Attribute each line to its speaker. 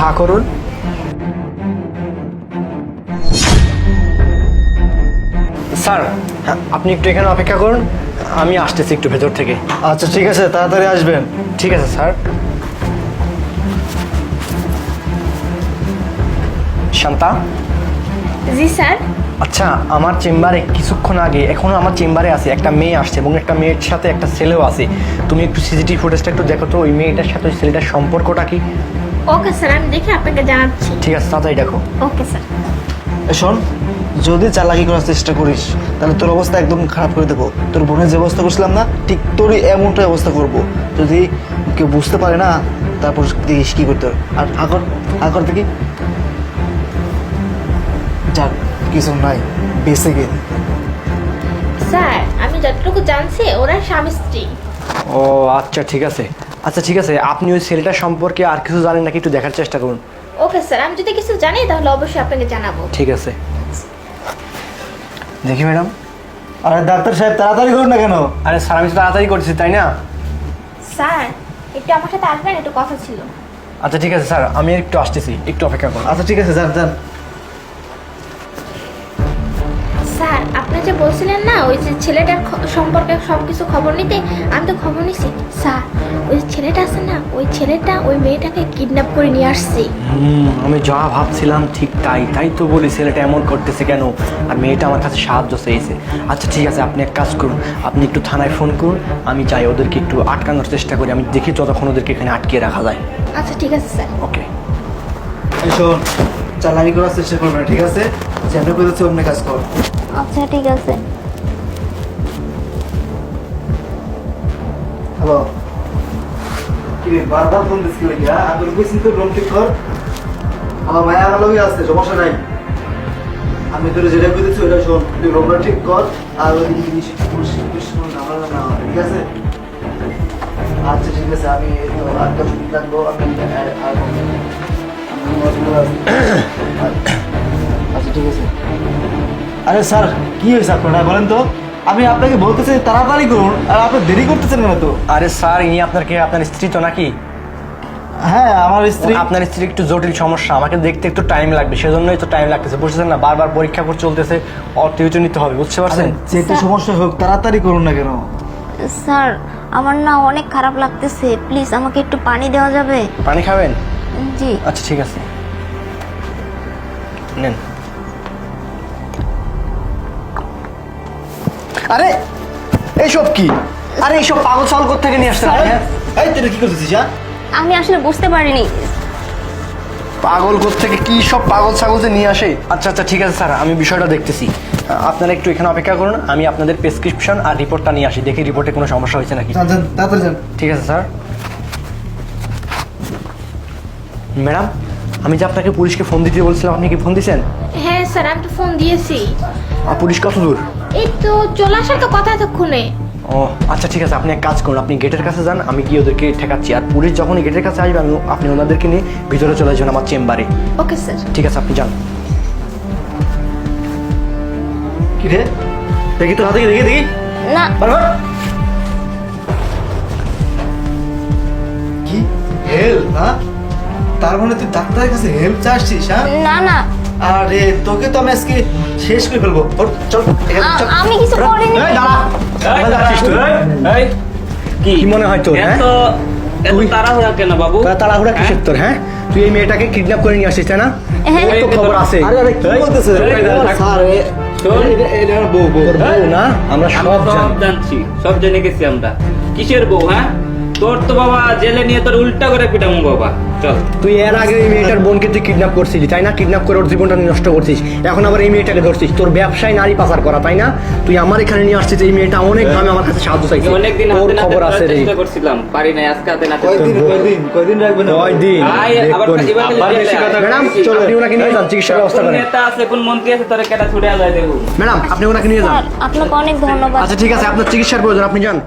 Speaker 1: হা করুন। স্যার, আপনি একটু এখানে অপেক্ষা করুন, আমি আসতেছি একটু ভেতর থেকে।
Speaker 2: আচ্ছা ঠিক আছে, তাড়াতাড়ি আসবেন।
Speaker 1: ঠিক আছে স্যার। শান্তা।
Speaker 3: জি স্যার।
Speaker 1: আচ্ছা, আমার চেম্বারে কিছুক্ষণ আগে, এখনো আমার চেম্বারে আছে, একটা মেয়ে আসছে এবং একটা মেয়ের সাথে একটা ছেলেও আছে। তুমি একটু সিসিটিভি ফুটেজটা একটু দেখো তো, ওই মেয়েটার সাথে ওই ছেলেটার সম্পর্কটা কি।
Speaker 3: ওকে স্যার, আমি দেখে আপনাকে জানাচ্ছি।
Speaker 1: ঠিক আছে, তাড়াতাড়ি দেখো।
Speaker 3: Okay sir.
Speaker 2: শোন, যদি চালাকি করার চেষ্টা করিস তাহলে তোর অবস্থা একদম খারাপ করে দেবো। তোর বোনের যে অবস্থা করছিলাম না, ঠিক তোরই এমনটাই অবস্থা করব। যদি কেউ বুঝতে পারে না, তারপর দেখিস কী করতে হবে। আর আগর দেখি যাক, কিছু নাই, বেঁচে গেল।
Speaker 3: স্যার, আমি যতটুকু জানছি ওরা স্বামী স্ত্রী।
Speaker 1: ও আচ্ছা, ঠিক আছে। আচ্ছা ঠিক আছে, আপনি ওই ছেলেটার সম্পর্কে আর কিছু জানেন নাকি একটু দেখার চেষ্টা করুন।
Speaker 3: ওকে স্যার, আমি যদি কিছু জানি তাহলে অবশ্যই আপনাকে জানাবো।
Speaker 1: ঠিক আছে।
Speaker 2: দেখি ম্যাডাম। আরে ডাক্তার সাহেব, তাড়াতাড়ি করুন না কেন?
Speaker 1: আরে স্যার, আমি তো তাড়াতাড়ি করছি, তাই না?
Speaker 3: স্যার, একটু আমার সাথে আসবেন, একটু কথা ছিল।
Speaker 1: আচ্ছা ঠিক আছে স্যার, আমি একটু আসতেছি, একটু অপেক্ষা করুন।
Speaker 2: আচ্ছা ঠিক আছে, যান যান।
Speaker 3: স্যার, আপনি যে বলছিলেন না ওই যে ছেলেটার সম্পর্কে সব কিছু খবর নিতে, আমি তো খবর নিছি স্যার। ওই ছেলেটা আছে না, ওই ছেলেটা ওই মেয়েটাকে কিডন্যাপ করে নিয়ে আসছে।
Speaker 1: আমি যা ভাবছিলাম ঠিক তাই তো বলি, ছেলেটা এমন করতেছে কেন, আর মেয়েটা আমার কাছে সাহায্য চেয়েছে। আচ্ছা ঠিক আছে, আপনি এক কাজ করুন, আপনি একটু থানায় ফোন করুন, আমি যাই ওদেরকে একটু আটকানোর চেষ্টা করি, আমি দেখি যতক্ষণ ওদেরকে এখানে আটকিয়ে রাখা যায়।
Speaker 3: আচ্ছা ঠিক আছে স্যার।
Speaker 1: ওকে।
Speaker 2: এই শোন, চালাকি করার চেষ্টা করবে না, ঠিক আছে? যেমন করেছে অন্য কাজ কর।
Speaker 3: আচ্ছা ঠিক আছে।
Speaker 2: হ্যালো, কি রে বারবার ফোন দিস কি লাগি? হ্যাঁ, আমি কইছি তো রুম ঠিক কর। আমার মায়া আমার লগে আছে, সমস্যা নাই। আমি তোর যেটা কইতেছি ওটা শোন, তুই রুমটা ঠিক কর। আর ওই জিনিস পুলিশ আমার না, ঠিক আছে? আচ্ছা ঠিক আছে, আমি তো আর 10 মিনিট লাগবো। আচ্ছা ঠিক আছে। আরে স্যার, কি হয়েছে আপনারা বলেন তো? আমি আপনাকে বলতেছি তাড়াতাড়ি করুন, আর আপনি দেরি করতেছেন কেন তো?
Speaker 1: আরে স্যার, ইনি আপনার স্ত্রী তো নাকি?
Speaker 2: হ্যাঁ, আমার স্ত্রী।
Speaker 1: আপনার স্ত্রীর একটু জটিল সমস্যা, আমাকে দেখতে একটু টাইম লাগবে, সেজন্যই তো টাইম লাগতেছে, বুঝছেন না? বারবার পরীক্ষা করে চলতেছে, টিউশন নিতে হবে, বুঝতে পারছেন?
Speaker 2: যেটা সমস্যা হোক, তাড়াতাড়ি করুন না কেন?
Speaker 4: স্যার, আমার না অনেক খারাপ লাগতেছে, প্লিজ আমাকে একটু পানি দেওয়া যাবে?
Speaker 1: পানি খাবেন?
Speaker 4: জি।
Speaker 1: আচ্ছা ঠিক আছে, নেন। আরে এইসব কি? আরে এইসব পাগল ছাগল কোত্থেকে নিয়ে আসছেন আপনি?
Speaker 2: এই তুই কি করতেছিস? হ্যাঁ,
Speaker 4: আমি আসলে বুঝতে পারিনি।
Speaker 1: পাগল কোত্থেকে কি সব পাগল ছাগল যে নিয়ে আসে? আচ্ছা আচ্ছা ঠিক আছে স্যার, আমি বিষয়টা দেখতেছি, আপনারা একটু এখানে অপেক্ষা করুন, আমি আপনাদের প্রেসক্রিপশন আর রিপোর্টটা নিয়ে আসি, দেখি রিপোর্টে কোনো সমস্যা হয়েছে নাকি।
Speaker 2: যান যান, তাড়াতাড়ি যান।
Speaker 1: ঠিক আছে স্যার। ম্যাডাম, আমি যে আপনাকে পুলিশকে ফোন দিতে বলছিলাম, আপনি কি ফোন দিয়েছেন?
Speaker 3: হ্যাঁ স্যার, আমি তো ফোন দিয়েছি।
Speaker 1: আর পুলিশ কত দূর?
Speaker 3: এই তো চলে আসার তো কথা এতক্ষণে।
Speaker 1: ও আচ্ছা ঠিক আছে, আপনি এক কাজ করুন, আপনি গেটের কাছে যান, আমি গিয়ে ওদেরকে ঠেকাচ্ছি, আর পুলিশ যখনই গেটের কাছে আসবে আপনি ওনাদেরকে নিয়ে ভিতরে চলে যাবেন আমার চেম্বারে।
Speaker 3: Okay sir.
Speaker 1: ঠিক আছে, আপনি যান।
Speaker 2: কি রে, দেখি তো হাতে, দেখি
Speaker 4: না।
Speaker 2: বারবার কি হেল্প? হ্যাঁ, তার মানে তুই ডাক্তারের কাছে হেল্প চাচ্ছিস? হ্যাঁ
Speaker 4: না না,
Speaker 2: আরে তোকে তো আমি আজকে শেষ করে ফেলবো। ওর, চল এখানে, চল।
Speaker 4: আমি কিছু করিনি।
Speaker 1: এই দাঁড়া, কোথায় যাচ্ছিস তুই? কি মনে হয় তোর? হ্যাঁ,
Speaker 5: এত তাড়াহুড়া কেন বাবু?
Speaker 1: তাড়াহুড়া কিসের তোর? হ্যাঁ, তুই এই মেয়েটাকে কিডন্যাপ করে নিয়ে আসছিস, তাই না?
Speaker 4: হ্যাঁ।
Speaker 1: ওর তো খবর আছে।
Speaker 2: আরে আরে কি বলতেছে? স্যার, এটা বউ
Speaker 1: তোর বউ না? আমরা
Speaker 5: আমরা
Speaker 1: সব
Speaker 5: সব
Speaker 1: জানি।
Speaker 5: জানছি, সব জেনে গেছি আমরা। কিসের বউ? হ্যাঁ, তোর তো বাবা জেলে নিয়ে তোর উল্টা করে পিটামু বাবা। চল।
Speaker 1: তুই এর আগে এই মেয়েটার বোনকে তুই কিডন্যাপ করছিলি, তাই না? কিডন্যাপ করে ওর জীবনটা নষ্ট করছিস, এখন আবার এই মেয়েটাকে ধরছিস, তোর ব্যবসায় নারী পাচার করা, তাই না? তুই আমার এখানে নিয়ে আসছিস, এই মেয়েটা অনেক ভাবে আমার কাছে সাহায্য চাইছে,
Speaker 5: অনেকদিন
Speaker 1: তোর
Speaker 5: হাতে নাতে
Speaker 1: খবর আছে রে।
Speaker 5: চেষ্টা করছিলাম, পারি নাই, আজকে হাতে নাতে।
Speaker 2: কয়দিন রাখবেন?
Speaker 1: কয়দিন?
Speaker 5: আয়, আবার
Speaker 1: দেখবনি।
Speaker 5: এবার খালি
Speaker 1: আবার
Speaker 5: জেলে
Speaker 1: বেশি
Speaker 5: আয়।
Speaker 1: কথা ম্যাডাম, চল আপনি ওনাকে নিয়ে যান, চিকিৎসার ব্যবস্থা
Speaker 5: কোন
Speaker 1: করেন।
Speaker 5: নেতা আছে, কোন মন্ত্রী আছে, তোরে কেটা ছুটে যায় দেবো।
Speaker 1: ম্যাডাম, আপনি ওনাকে নিয়ে যান।
Speaker 4: স্যার, আপনাকে অনেক ধন্যবাদ।
Speaker 1: আচ্ছা ঠিক আছে, আপনার চিকিৎসার প্রয়োজন, আপনি যান।